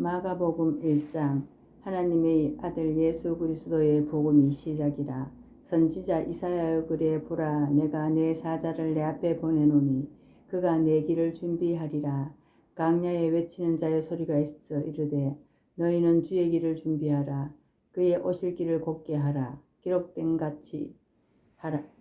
마가복음 1장. 하나님의 아들 예수 그리스도의 복음이 시작이라. 선지자 이사야의 글에 보라, 내가 내 사자를 내 앞에 보내노니 그가 내 길을 준비하리라. 강야에 외치는 자의 소리가 있어 이르되 너희는 주의 길을 준비하라. 그의 오실 길을 곧게 하라. 기록된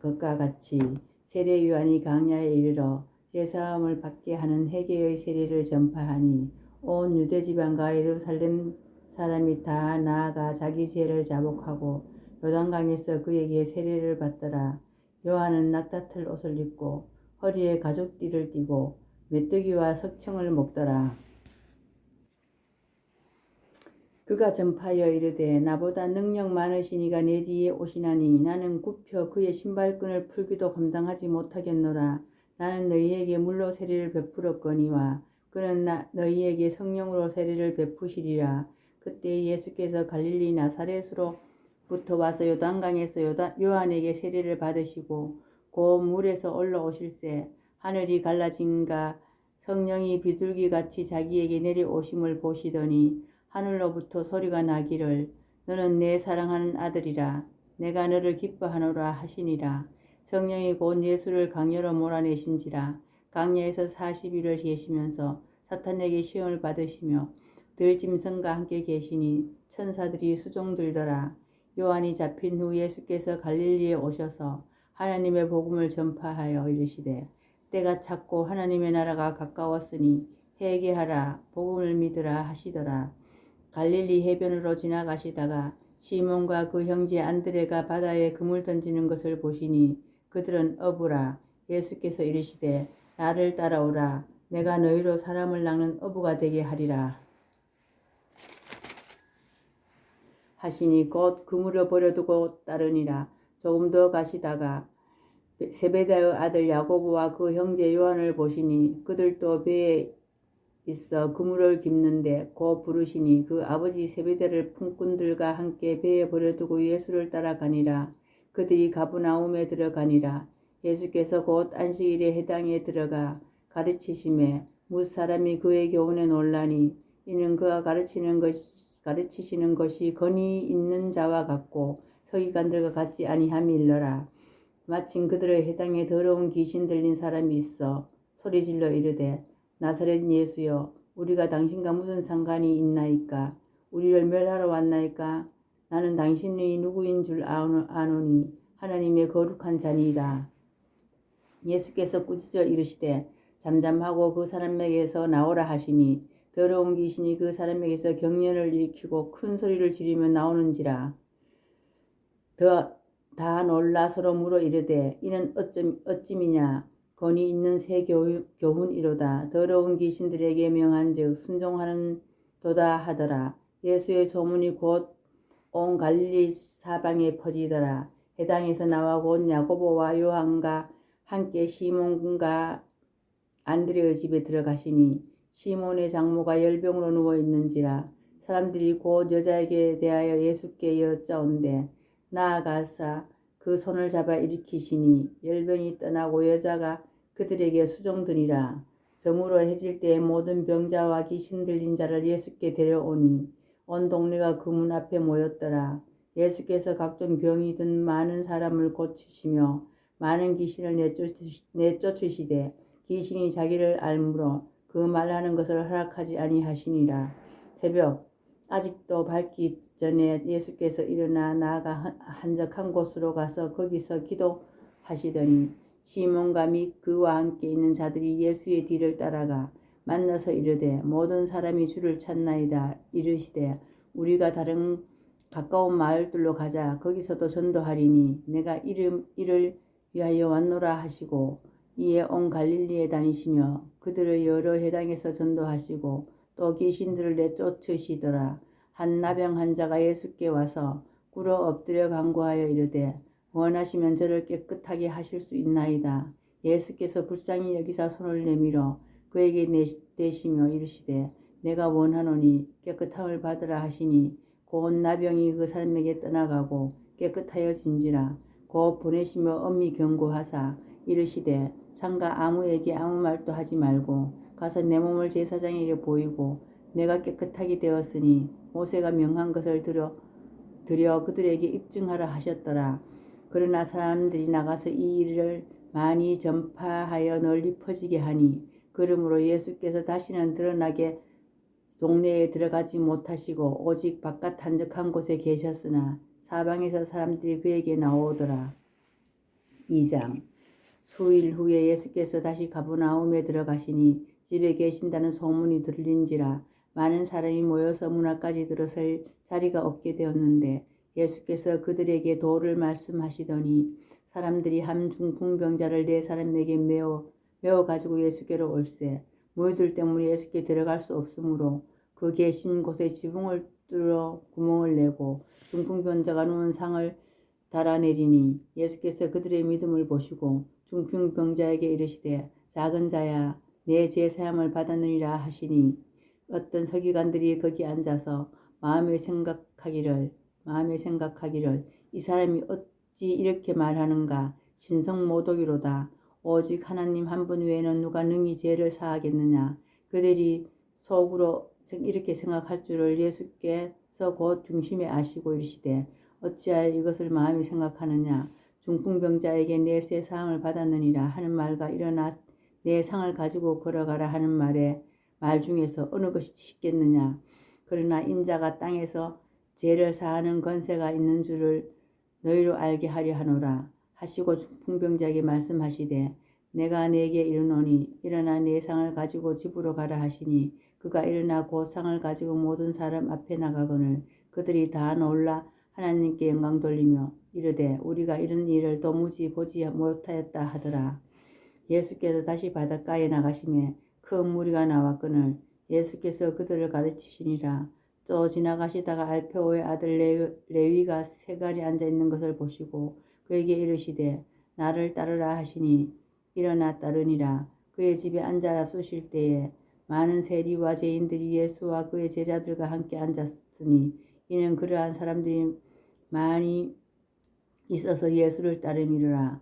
것과 같이 세례 요한이 강야에 이르러 제사함을 받게 하는 회개의 세례를 전파하니 온 유대 지방과 예루살렘 사람이 다 나아가 자기 죄를 자복하고 요단강에서 그에게 세례를 받더라. 요한은 낙타털 옷을 입고 허리에 가죽띠를 띠고 메뚜기와 석청을 먹더라. 그가 전파하여 이르되 나보다 능력 많으신 이가 내 뒤에 오시나니 나는 굽혀 그의 신발끈을 풀기도 감당하지 못하겠노라. 나는 너희에게 물로 세례를 베풀었거니와 그는 너희에게 성령으로 세례를 베푸시리라. 그때 예수께서 갈릴리 나사렛으로부터 와서 요단강에서 요한에게 세례를 받으시고 그 물에서 올라오실새 하늘이 갈라진가 성령이 비둘기같이 자기에게 내려오심을 보시더니 하늘로부터 소리가 나기를 너는 내 사랑하는 아들이라 내가 너를 기뻐하노라 하시니라. 성령이 곧 예수를 강야로 몰아내신지라. 강야에서 40일을 계시면서 사탄에게 시험을 받으시며 들짐승과 함께 계시니 천사들이 수종들더라. 요한이 잡힌 후 예수께서 갈릴리에 오셔서 하나님의 복음을 전파하여 이르시되 때가 찼고 하나님의 나라가 가까웠으니 회개하라 복음을 믿으라 하시더라. 갈릴리 해변으로 지나가시다가 시몬과 그 형제 안드레가 바다에 그물 던지는 것을 보시니 그들은 어부라. 예수께서 이르시되 나를 따라오라. 내가 너희로 사람을 낚는 어부가 되게 하리라 하시니 곧 그물을 버려두고 따르니라. 조금 더 가시다가 세베다의 아들 야고보와 그 형제 요한을 보시니 그들도 배에 있어 그물을 깁는데 곧 부르시니 그 아버지 세베대를 품꾼들과 함께 배에 버려두고 예수를 따라가니라. 그들이 가브나움에 들어가니라. 예수께서 곧 안식일에 회당에 들어가 가르치심에 무사람이 그의 교훈에 놀라니 이는 그가 가르치시는 것이 권위 있는 자와 같고 서기관들과 같지 아니함일러라. 마침 그들의 회당에 더러운 귀신 들린 사람이 있어 소리질러 이르되 나사렛 예수여 우리가 당신과 무슨 상관이 있나이까? 우리를 멸하러 왔나이까? 나는 당신이 누구인 줄 아노니 하나님의 거룩한 자니이다. 예수께서 꾸짖어 이르시되 잠잠하고 그 사람에게서 나오라 하시니 더러운 귀신이 그 사람에게서 경련을 일으키고 큰 소리를 지르며 나오는지라. 다 놀라 서로 물어 이르되 이는 어찌미냐? 권위 있는 새 교훈이로다. 더러운 귀신들에게 명한즉 순종하는 도다 하더라. 예수의 소문이 곧 온 갈릴리 사방에 퍼지더라. 회당에서 나와 곧 야고보와 요한과 함께 시몬과 안드레의 집에 들어가시니 시몬의 장모가 열병으로 누워 있는지라. 사람들이 곧 여자에게 대하여 예수께 여짜온대 나아가사 그 손을 잡아 일으키시니 열병이 떠나고 여자가 그들에게 수종드니라. 저물어 해질 때에 모든 병자와 귀신 들린 자를 예수께 데려오니 온 동네가 그 문 앞에 모였더라. 예수께서 각종 병이 든 많은 사람을 고치시며 많은 귀신을 내쫓으시되 귀신이 자기를 알므로 그 말하는 것을 허락하지 아니하시니라. 새벽 아직도 밝기 전에 예수께서 일어나 나아가 한적한 곳으로 가서 거기서 기도하시더니 시몬과 및 그와 함께 있는 자들이 예수의 뒤를 따라가 만나서 이르되 모든 사람이 주를 찾나이다. 이르시되 우리가 다른 가까운 마을들로 가자. 거기서도 전도하리니 내가 이를 위하여 왔노라 하시고 이에 온 갈릴리에 다니시며 그들의 여러 회당에서 전도하시고 또 귀신들을 내쫓으시더라. 한 나병 환자가 예수께 와서 꿇어 엎드려 간구하여 이르되 원하시면 저를 깨끗하게 하실 수 있나이다. 예수께서 불쌍히 여기사 손을 내밀어 그에게 내대시며 이르시되 내가 원하노니 깨끗함을 받으라 하시니 곧 나병이 그 사람에게 떠나가고 깨끗하여진지라. 곧 보내시며 엄히 경고하사 이르시되 상가 아무에게 아무 말도 하지 말고 가서 내 몸을 제사장에게 보이고 내가 깨끗하게 되었으니 모세가 명한 것을 드려 그들에게 입증하라 하셨더라. 그러나 사람들이 나가서 이 일을 많이 전파하여 널리 퍼지게 하니 그러므로 예수께서 다시는 드러나게 동네에 들어가지 못하시고 오직 바깥 한적한 곳에 계셨으나 사방에서 사람들이 그에게 나오더라. 2장. 수일 후에 예수께서 다시 가버나움에 들어가시니 집에 계신다는 소문이 들린지라 많은 사람이 모여서 문 앞까지 들어설 자리가 없게 되었는데 예수께서 그들에게 도를 말씀하시더니 사람들이 한 중풍병자를 4사람에게 메어 가지고 예수께로 올세. 무리들 때문에 예수께 들어갈 수 없으므로 그 계신 곳에 지붕을 뚫어 구멍을 내고 중풍병자가 누운 상을 달아내리니 예수께서 그들의 믿음을 보시고 중풍병자에게 이르시되 작은 자야 내 죄 사함을 받았느니라 하시니 어떤 서기관들이 거기 앉아서 마음에 생각하기를 이 사람이 어찌 이렇게 말하는가 신성모독이로다. 오직 하나님 한 분 외에는 누가 능히 죄를 사하겠느냐. 그들이 속으로 이렇게 생각할 줄을 예수께서 곧 중심에 아시고 이르시되 어찌하여 이것을 마음에 생각하느냐. 중풍병자에게 내 세 사함을 받았느니라 하는 말과 일어나 내 상을 가지고 걸어가라 하는 말 중에서 어느 것이 쉽겠느냐. 그러나 인자가 땅에서 죄를 사하는 권세가 있는 줄을 너희로 알게 하려 하노라 하시고 중풍병자에게 말씀하시되 내가 네게 이르노니 일어나 내 상을 가지고 집으로 가라 하시니 그가 일어나 곧 상을 가지고 모든 사람 앞에 나가거늘 그들이 다 놀라 하나님께 영광 돌리며 이르되 우리가 이런 일을 도무지 보지 못하였다 하더라. 예수께서 다시 바닷가에 나가시매 큰 무리가 나왔거늘 예수께서 그들을 가르치시니라. 또 지나가시다가 알페오의 아들 레위가 세갈이 앉아있는 것을 보시고 그에게 이르시되 나를 따르라 하시니 일어나 따르니라. 그의 집에 앉아 쑤실 때에 많은 세리와 죄인들이 예수와 그의 제자들과 함께 앉았으니 이는 그러한 사람들이 많이 있어서 예수를 따름이라.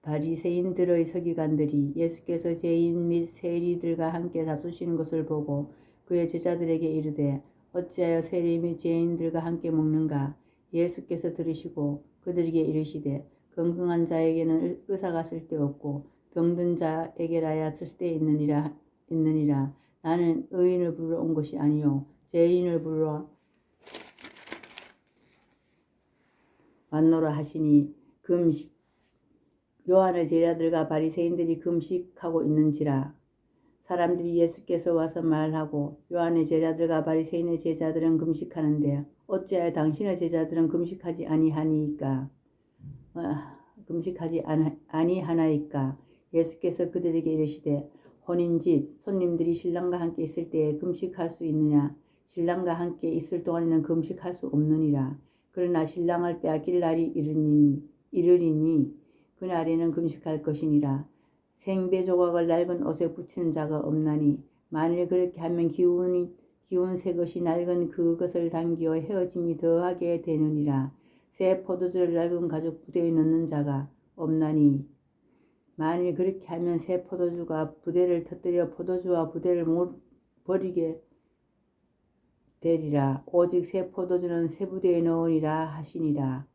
바리새인들의 서기관들이 예수께서 죄인 및 세리들과 함께 다투시는 것을 보고 그의 제자들에게 이르되 어찌하여 세리 및 죄인들과 함께 먹는가. 예수께서 들으시고 그들에게 이르시되 건강한 자에게는 의사가 쓸데없고 병든 자에게라야 쓸데있느니라. 나는 의인을 부르러 온 것이 아니요 죄인을 부르러 왔노라 하시니 요한의 제자들과 바리새인들이 금식하고 있는지라. 사람들이 예수께서 와서 말하고 요한의 제자들과 바리새인의 제자들은 금식하는데 어찌하여 당신의 제자들은 금식하지 아니하나이까. 예수께서 그들에게 이르시되 혼인집 손님들이 신랑과 함께 있을 때에 금식할 수 있느냐. 신랑과 함께 있을 동안에는 금식할 수 없느니라. 그러나 신랑을 빼앗길 날이 이르리니 그날에는 금식할 것이니라. 생배 조각을 낡은 옷에 붙이는 자가 없나니 만일 그렇게 하면 기운 새 것이 낡은 그것을 당기어 헤어짐이 더하게 되느니라. 새 포도주를 낡은 가죽 부대에 넣는 자가 없나니 만일 그렇게 하면 새 포도주가 부대를 터뜨려 포도주와 부대를 버리게 되리라. 오직 새 포도주는 새 부대에 넣으리라 하시니라.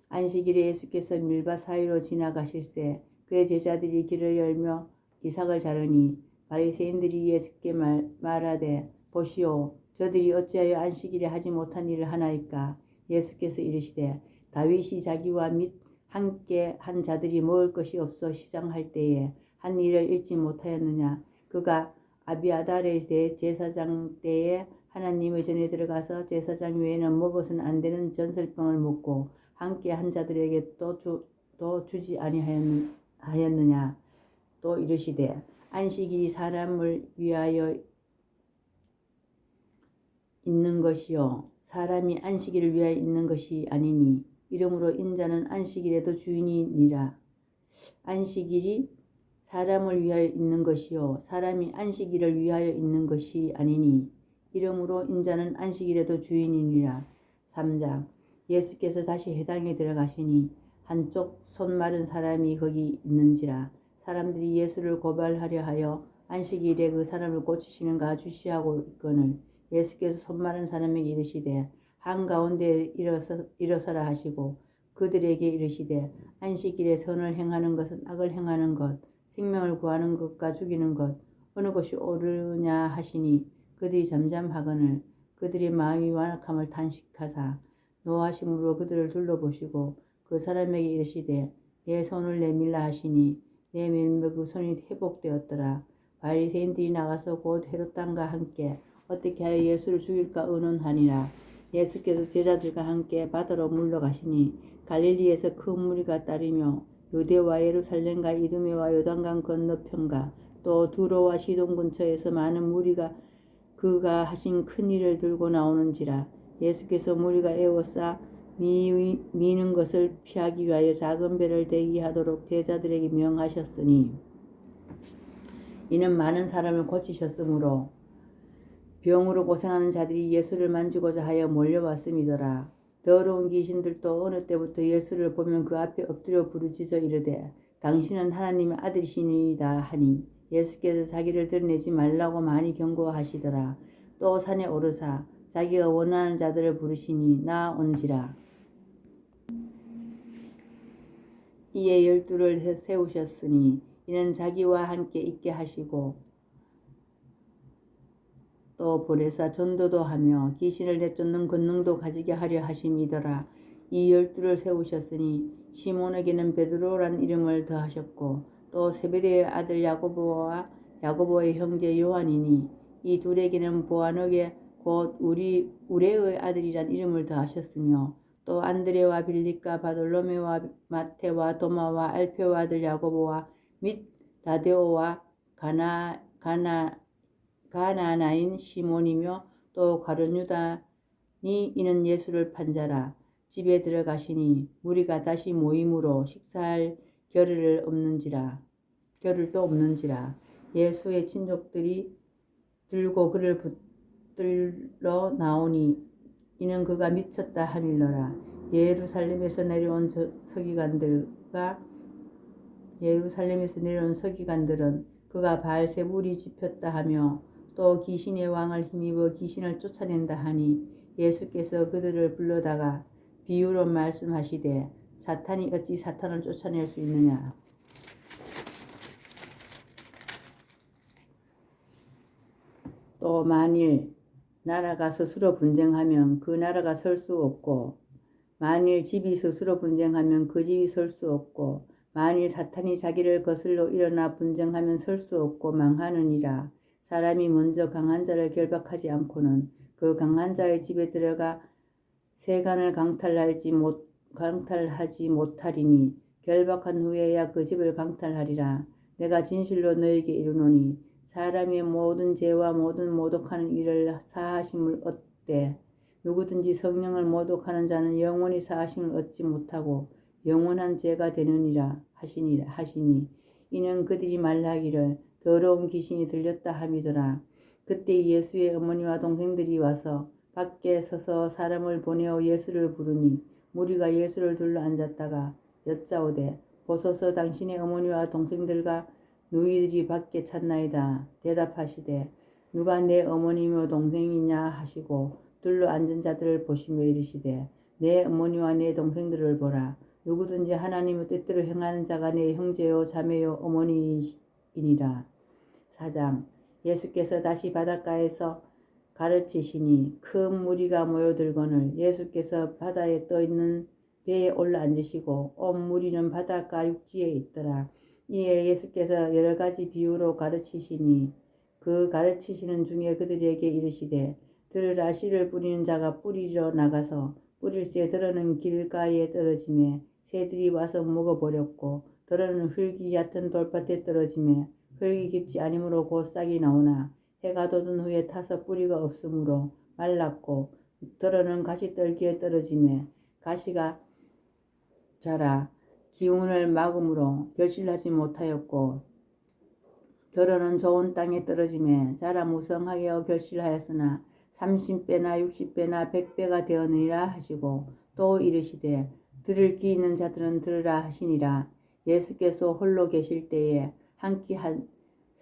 안식일에 예수께서 밀밭 사이로 지나가실새 그의 제자들이 길을 열며 이삭을 자르니 바리새인들이 예수께 말하되 보시오 저들이 어찌하여 안식일에 하지 못한 일을 하나이까. 예수께서 이르시되 다윗이 자기와 및 함께 한 자들이 먹을 것이 없어 시장할 때에 한 일을 잊지 못하였느냐. 그가 아비아달의 제사장 때에 하나님의 전에 들어가서 제사장 외에는 먹어서는 안 되는 전설병을 먹고 함께 한 자들에게 또 주지 아니하였느냐. 또 이르시되 안식일이 사람을 위하여 있는 것이요 사람이 안식일을 위하여 있는 것이 아니니 이러므로 인자는 안식일에도 주인이니라. 안식일이 사람을 위하여 있는 것이요 사람이 안식일을 위하여 있는 것이 아니니 이러므로 인자는 안식일에도 주인이니라. 3장. 예수께서 다시 회당에 들어가시니 한쪽 손 마른 사람이 거기 있는지라. 사람들이 예수를 고발하려 하여 안식일에 그 사람을 고치시는가 주시하고 있거늘 예수께서 손마른 사람에게 이르시되 한가운데 일어서라 하시고 그들에게 이르시되 안식일에 선을 행하는 것은 악을 행하는 것 생명을 구하는 것과 죽이는 것 어느 것이 옳으냐 하시니 그들이 잠잠하거늘 그들의 마음이 완악함을 탄식하사 노하심으로 그들을 둘러보시고 그 사람에게 이르시되 내 손을 내밀라 하시니 내 맨목 그 손이 회복되었더라. 바리새인들이 나가서 곧 헤롯 왕과 함께 어떻게 하여 예수를 죽일까 의논하니라. 예수께서 제자들과 함께 바다로 물러가시니 갈릴리에서 큰 무리가 따르며 유대와 예루살렘과 이두메와 요단강 건너편과 또 두로와 시돈 근처에서 많은 무리가 그가 하신 큰 일을 들고 나오는지라. 예수께서 무리가 에워싸 미는 것을 피하기 위하여 작은 배를 대기하도록 제자들에게 명하셨으니 이는 많은 사람을 고치셨으므로 병으로 고생하는 자들이 예수를 만지고자 하여 몰려왔음이더라. 더러운 귀신들도 어느 때부터 예수를 보면 그 앞에 엎드려 부르짖어 이르되 당신은 하나님의 아들이시니이다 하니 예수께서 자기를 드러내지 말라고 많이 경고하시더라. 또 산에 오르사 자기가 원하는 자들을 부르시니 나 온지라. 이에 12를 세우셨으니 이는 자기와 함께 있게 하시고 또 보내사 전도도 하며 귀신을 내쫓는 권능도 가지게 하려 하심이더라. 이 12를 세우셨으니 시몬에게는 베드로란 이름을 더하셨고 또 세베대의 아들 야고보와 야고보의 형제 요한이니 이 둘에게는 보아너게 곧 우레의 아들이란 이름을 더하셨으며 또 안드레와 빌립과 바돌로메와 마테와 도마와 알페와 아들 야고보와 및 다데오와 가나나인 시몬이며 또 가룟 유다니 이는 예수를 판자라. 집에 들어가시니 무리가 다시 모임으로 식사할 겨를도 없는지라. 예수의 친족들이 들고 그를 붙들러 나오니 이는 그가 미쳤다 하밀러라. 예루살렘에서 내려온 서기관들은 그가 바알세불이 집혔다 하며 또 귀신의 왕을 힘입어 귀신을 쫓아낸다 하니 예수께서 그들을 불러다가 비유로 말씀하시되 사탄이 어찌 사탄을 쫓아낼 수 있느냐. 또 만일 나라가 스스로 분쟁하면 그 나라가 설 수 없고 만일 집이 스스로 분쟁하면 그 집이 설 수 없고 만일 사탄이 자기를 거슬러 일어나 분쟁하면 설 수 없고 망하느니라. 사람이 먼저 강한 자를 결박하지 않고는 그 강한 자의 집에 들어가 세간을 강탈하지 못하리니 결박한 후에야 그 집을 강탈하리라. 내가 진실로 너에게 이르노니 사람의 모든 죄와 모든 모독하는 일을 사하심을 얻되 누구든지 성령을 모독하는 자는 영원히 사하심을 얻지 못하고 영원한 죄가 되느니라 하시니 이는 그들이 말하기를 더러운 귀신이 들렸다 함이더라. 그때 예수의 어머니와 동생들이 와서 밖에 서서 사람을 보내어 예수를 부르니 무리가 예수를 둘러 앉았다가 여짜오되 보소서 당신의 어머니와 동생들과 누이들이 밖에 찾나이다. 대답하시되 누가 내 어머니며 동생이냐 하시고 둘러 앉은 자들을 보시며 이르시되 내 어머니와 내 동생들을 보라. 누구든지 하나님의 뜻대로 행하는 자가 내 형제요 자매요 어머니이니라. 4장. 예수께서 다시 바닷가에서 가르치시니 큰 무리가 모여들거늘 예수께서 바다에 떠있는 배에 올라앉으시고 온 무리는 바닷가 육지에 있더라. 이에 예수께서 여러 가지 비유로 가르치시니 그 가르치시는 중에 그들에게 이르시되 들으라. 씨를 뿌리는 자가 뿌리러 나가서 뿌릴새 들어는 길가에 떨어지매 새들이 와서 먹어버렸고 들어는 흙이 얕은 돌밭에 떨어지매 흙이 깊지 아니므로 곧 싹이 나오나 해가 돋은 후에 타서 뿌리가 없으므로 말랐고 들어는 가시떨기에 떨어지매 가시가 자라 기운을 막음으로 결실하지 못하였고 들어는 좋은 땅에 떨어지매 자라 무성하게 결실하였으나 30배나 60배나 100배가 되었느니라 하시고 또 이르시되 들을 귀 있는 자들은 들으라 하시니라. 예수께서 홀로 계실 때에 한 끼 한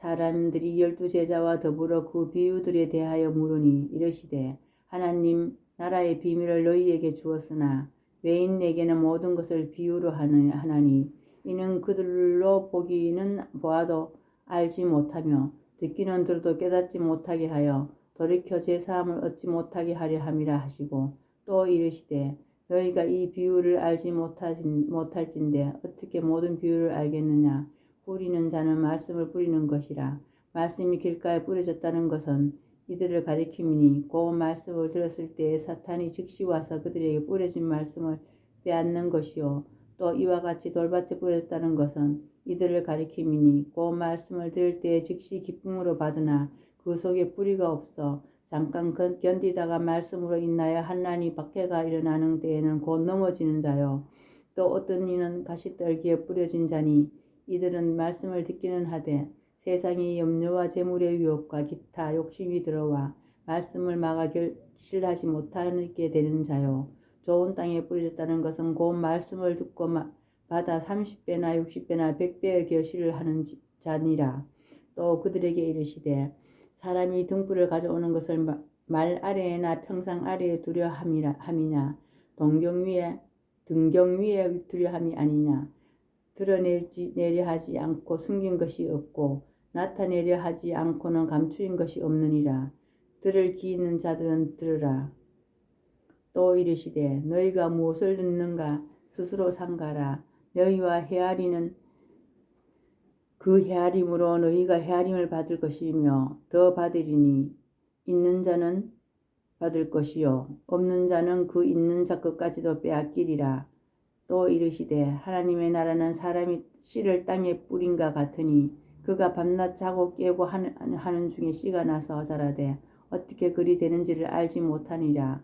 사람들이 12제자와 더불어 그 비유들에 대하여 물으니 이르시되 하나님 나라의 비밀을 너희에게 주었으나 외인에게는 모든 것을 비유로 하나니 이는 그들로 보기는 보아도 알지 못하며 듣기는 들어도 깨닫지 못하게 하여 돌이켜 제사함을 얻지 못하게 하려 함이라 하시고 또 이르시되 너희가 이 비유를 알지 못할진대 어떻게 모든 비유를 알겠느냐. 뿌리는 자는 말씀을 뿌리는 것이라. 말씀이 길가에 뿌려졌다는 것은 이들을 가리킴이니 그 말씀을 들었을 때에 사탄이 즉시 와서 그들에게 뿌려진 말씀을 빼앗는 것이요. 또 이와 같이 돌밭에 뿌려졌다는 것은 이들을 가리킴이니 그 말씀을 들을 때에 즉시 기쁨으로 받으나 그 속에 뿌리가 없어 잠깐 견디다가 말씀으로 인하여 환난이 박해가 일어나는 때에는 곧 넘어지는 자요. 또 어떤 이는 가시떨기에 뿌려진 자니 이들은 말씀을 듣기는 하되 세상의 염려와 재물의 유혹과 기타 욕심이 들어와 말씀을 막아 실하지 못하게 되는 자요. 좋은 땅에 뿌려졌다는 것은 곧 말씀을 듣고 받아 30배나 60배나 100배의 결실을 하는 자니라. 또 그들에게 이르시되 사람이 등불을 가져오는 것을 말 아래에나 평상 아래에 두려 함이냐 등경 위에 두려 함이 아니냐. 드러내려 하지 않고 숨긴 것이 없고 나타내려 하지 않고는 감추인 것이 없느니라. 들을 귀 있는 자들은 들으라. 또 이르시되 너희가 무엇을 듣는가 스스로 삼가라. 너희와 헤아리는 그 헤아림으로 너희가 헤아림을 받을 것이며 더 받으리니 있는 자는 받을 것이요 없는 자는 그 있는 자 것까지도 빼앗기리라. 또 이르시되 하나님의 나라는 사람이 씨를 땅에 뿌린과 같으니 그가 밤낮 자고 깨고 하는 중에 씨가 나서 자라되 어떻게 그리 되는지를 알지 못하느니라.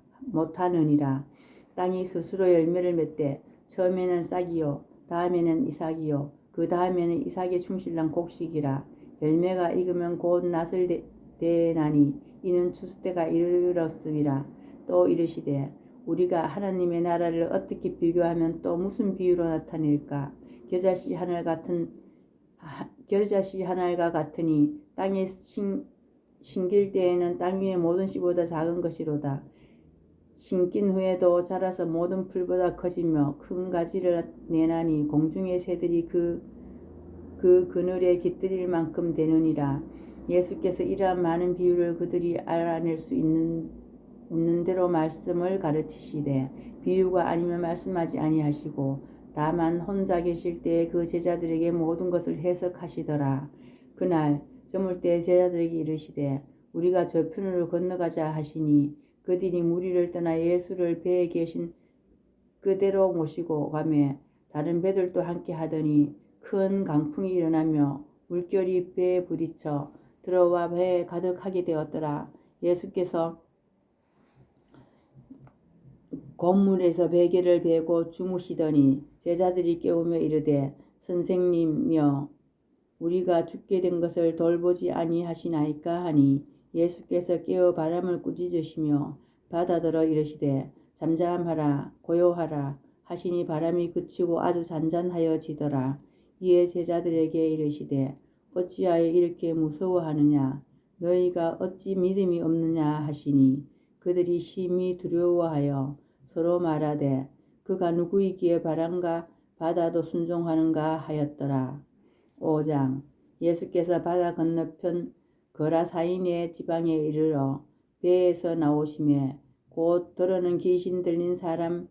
땅이 스스로 열매를 맺되 처음에는 싹이요 다음에는 이삭이요 그 다음에는 이삭의 충실한 곡식이라. 열매가 익으면 곧 낫을 대나니 이는 추수 때가 이르렀음이라. 또 이르시되 우리가 하나님의 나라를 어떻게 비교하면 또 무슨 비유로 나타낼까. 겨자씨 하늘과 같으니 땅에 심길 때에는 땅 위의 모든 씨보다 작은 것이로다. 심긴 후에도 자라서 모든 풀보다 커지며 큰 가지를 내나니 공중의 새들이 그 그늘에 깃들일 만큼 되느니라. 예수께서 이러한 많은 비유를 그들이 알아낼 수 있는 대로 말씀을 가르치시되 비유가 아니면 말씀하지 아니하시고 다만 혼자 계실 때에 그 제자들에게 모든 것을 해석하시더라. 그날 저물 때 제자들에게 이르시되 우리가 저 편으로 건너가자 하시니 그들이 무리를 떠나 예수를 배에 계신 그대로 모시고 가매 다른 배들도 함께 하더니 큰 강풍이 일어나며 물결이 배에 부딪혀 들어와 배에 가득하게 되었더라. 예수께서 곤물에서 베개를 베고 주무시더니 제자들이 깨우며 이르되 선생님이여 우리가 죽게 된 것을 돌보지 아니하시나이까 하니 예수께서 깨어 바람을 꾸짖으시며 바다더러 이르시되 잠잠하라 고요하라 하시니 바람이 그치고 아주 잔잔하여지더라. 이에 제자들에게 이르시되 어찌하여 이렇게 무서워하느냐 너희가 어찌 믿음이 없느냐 하시니 그들이 심히 두려워하여 서로 말하되 그가 누구이기에 바람과 바다도 순종하는가 하였더라. 5장 예수께서 바다 건너편 거라사인의 지방에 이르러 배에서 나오시매 곧 더러는 귀신 들린 사람이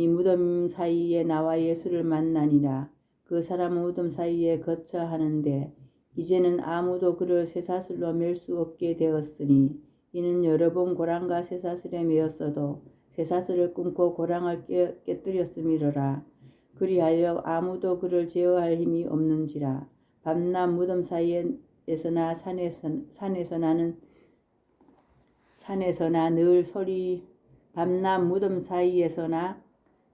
무덤 사이에 나와 예수를 만나니라. 그 사람은 무덤 사이에 거처 하는데 이제는 아무도 그를 쇠사슬로 맬 수 없게 되었으니 이는 여러 번 고랑과 쇠사슬에 매었어도 쇠사슬을 끊고 고랑을 깨뜨렸음이로라. 그리하여 아무도 그를 제어할 힘이 없는지라. 밤낮 무덤 사이에서나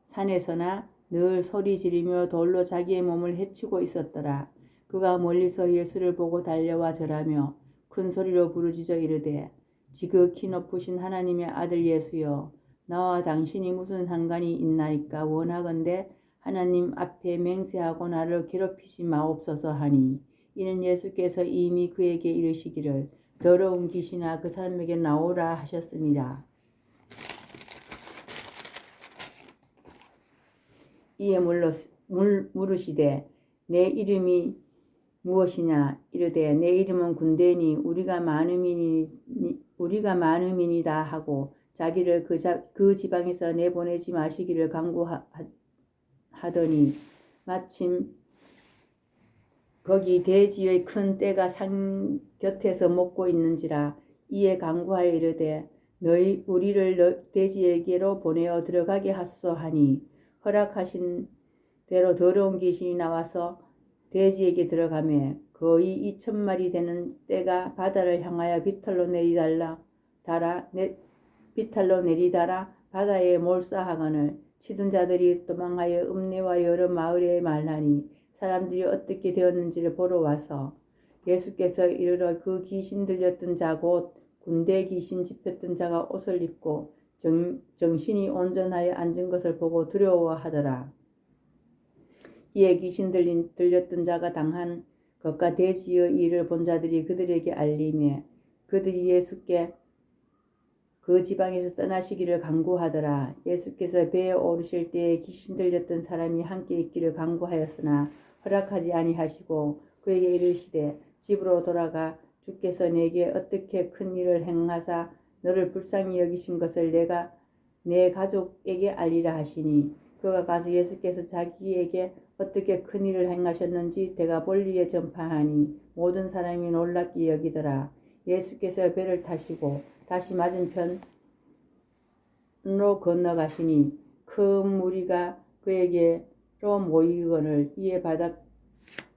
산에서나 늘 소리 지르며 돌로 자기의 몸을 해치고 있었더라. 그가 멀리서 예수를 보고 달려와 절하며 큰 소리로 부르짖어 이르되 지극히 높으신 하나님의 아들 예수여 나와 당신이 무슨 상관이 있나이까. 원하건대 하나님 앞에 맹세하고 나를 괴롭히지 마옵소서 하니 이는 예수께서 이미 그에게 이르시기를 더러운 귀신아 그 사람에게 나오라 하셨습니다. 이에 물으시되 내 이름이 무엇이냐 이르되 내 이름은 군대니 우리가 많음이니다 하고 자기를 그 지방에서 내보내지 마시기를 강구하더니 마침 거기 대지의 큰 떼가 산 곁에서 먹고 있는지라. 이에 강구하여 이르되 우리를 대지에게로 보내어 들어가게 하소서 하니 허락하신 대로 더러운 귀신이 나와서 대지에게 들어가매 거의 2,000마리 되는 떼가 바다를 향하여 비탈로 내리달아 바다에 몰사하거늘 치던 자들이 도망하여 읍내와 여러 마을에 말하니 사람들이 어떻게 되었는지를 보러 와서 예수께서 이르러 그 귀신 들렸던 자 곧 군대 귀신 집혔던 자가 옷을 입고 정신이 온전하여 앉은 것을 보고 두려워하더라. 이에 귀신 들렸던 자가 당한 것과 대지의 일을 본 자들이 그들에게 알리며 그들이 예수께 그 지방에서 떠나시기를 간구하더라. 예수께서 배에 오르실 때에 귀신 들렸던 사람이 함께 있기를 간구하였으나 허락하지 아니하시고 그에게 이르시되 집으로 돌아가 주께서 내게 어떻게 큰 일을 행하사 너를 불쌍히 여기신 것을 내가 내 가족에게 알리라 하시니 그가 가서 예수께서 자기에게 어떻게 큰 일을 행하셨는지 대가 볼리에 전파하니 모든 사람이 놀랍게 여기더라. 예수께서 배를 타시고 다시 맞은편으로 건너가시니 큰 무리가 그에게로 모이거늘 이에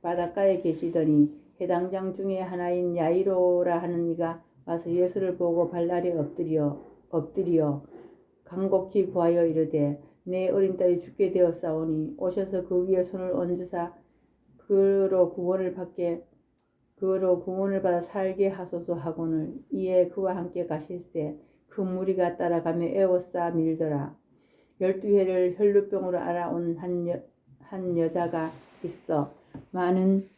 바닷가에 계시더니 해당장 중에 하나인 야이로라 하는 이가 와서 예수를 보고 발날에 엎드려 간곡히 구하여 이르되 내 어린 딸이 죽게 되었사오니 오셔서 그 위에 손을 얹으사 그로 구원을 받아 살게 하소서 하고는 이에 그와 함께 가실새 그 무리가 따라가며 애워싸 밀더라. 12회를 혈루병으로 알아온 한 여자가 있어 많은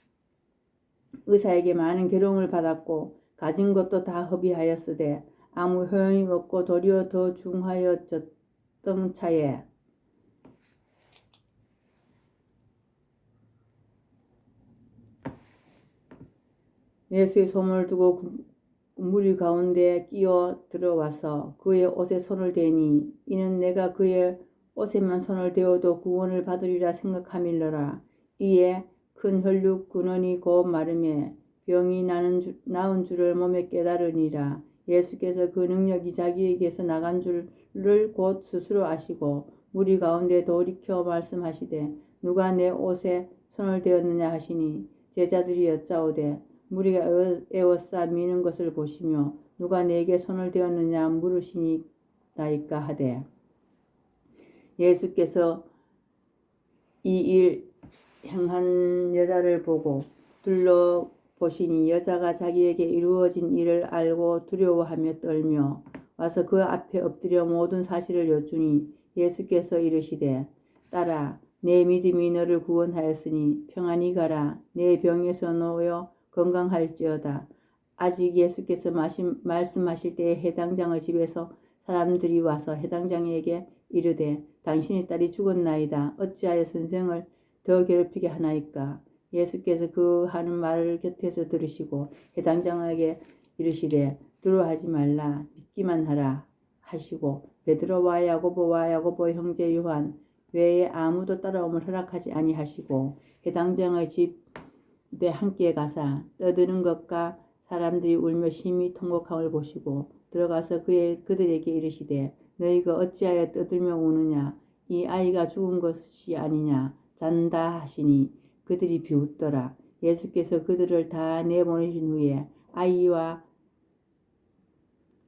의사에게 많은 괴로움을 받았고 가진 것도 다 허비하였으되 아무 효용이 없고 도리어 더 중하여졌던 차에 예수의 손을 두고 무리 가운데 끼어 들어와서 그의 옷에 손을 대니 이는 내가 그의 옷에만 손을 대어도 구원을 받으리라 생각함일러라. 이에 큰 혈육 근원이 곧 마름에 병이 나은 줄을 몸에 깨달으니라. 예수께서 그 능력이 자기에게서 나간 줄을 곧 스스로 아시고 무리 가운데 돌이켜 말씀하시되 누가 내 옷에 손을 대었느냐 하시니 제자들이 여짜오되 무리가 애워싸 미는 것을 보시며 누가 내게 손을 대었느냐 물으시니라이까 하되 예수께서 이 일 행한 여자를 보고 둘러보시니 여자가 자기에게 이루어진 일을 알고 두려워하며 떨며 와서 그 앞에 엎드려 모든 사실을 여쭈니 예수께서 이르시되 딸아 내 믿음이 너를 구원하였으니 평안히 가라. 내 병에서 놓여 건강할지어다. 아직 예수께서 말씀하실 때에 해당장의 집에서 사람들이 와서 해당장에게 이르되 당신의 딸이 죽었나이다. 어찌하여 선생을 더 괴롭히게 하나이까. 예수께서 그 하는 말을 곁에서 들으시고 해당장에게 이르시되 두려워하지 말라. 믿기만 하라 하시고 베드로와 야고보 형제 요한 외에 아무도 따라옴을 허락하지 아니하시고 해당장의 집에 함께 가사 떠드는 것과 사람들이 울며 심히 통곡함을 보시고 들어가서 그들에게 이르시되 너희가 어찌하여 떠들며 우느냐. 이 아이가 죽은 것이 아니냐 잔다 하시니 그들이 비웃더라. 예수께서 그들을 다 내보내신 후에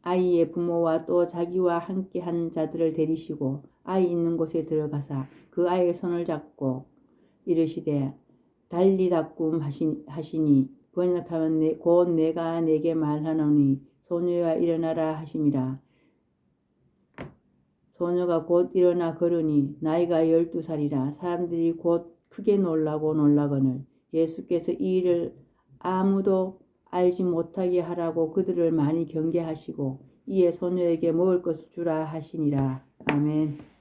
아이의 부모와 또 자기와 함께한 자들을 데리시고 아이 있는 곳에 들어가사 그 아이의 손을 잡고 이르시되 달리다꿈 하시니 번역하면 곧 내가 내게 말하노니 소녀야 일어나라 하심이라. 소녀가 곧 일어나 걸으니 나이가 12살이라. 사람들이 곧 크게 놀라거늘 예수께서 이 일을 아무도 알지 못하게 하라고 그들을 많이 경계하시고 이에 소녀에게 먹을 것을 주라 하시니라. 아멘.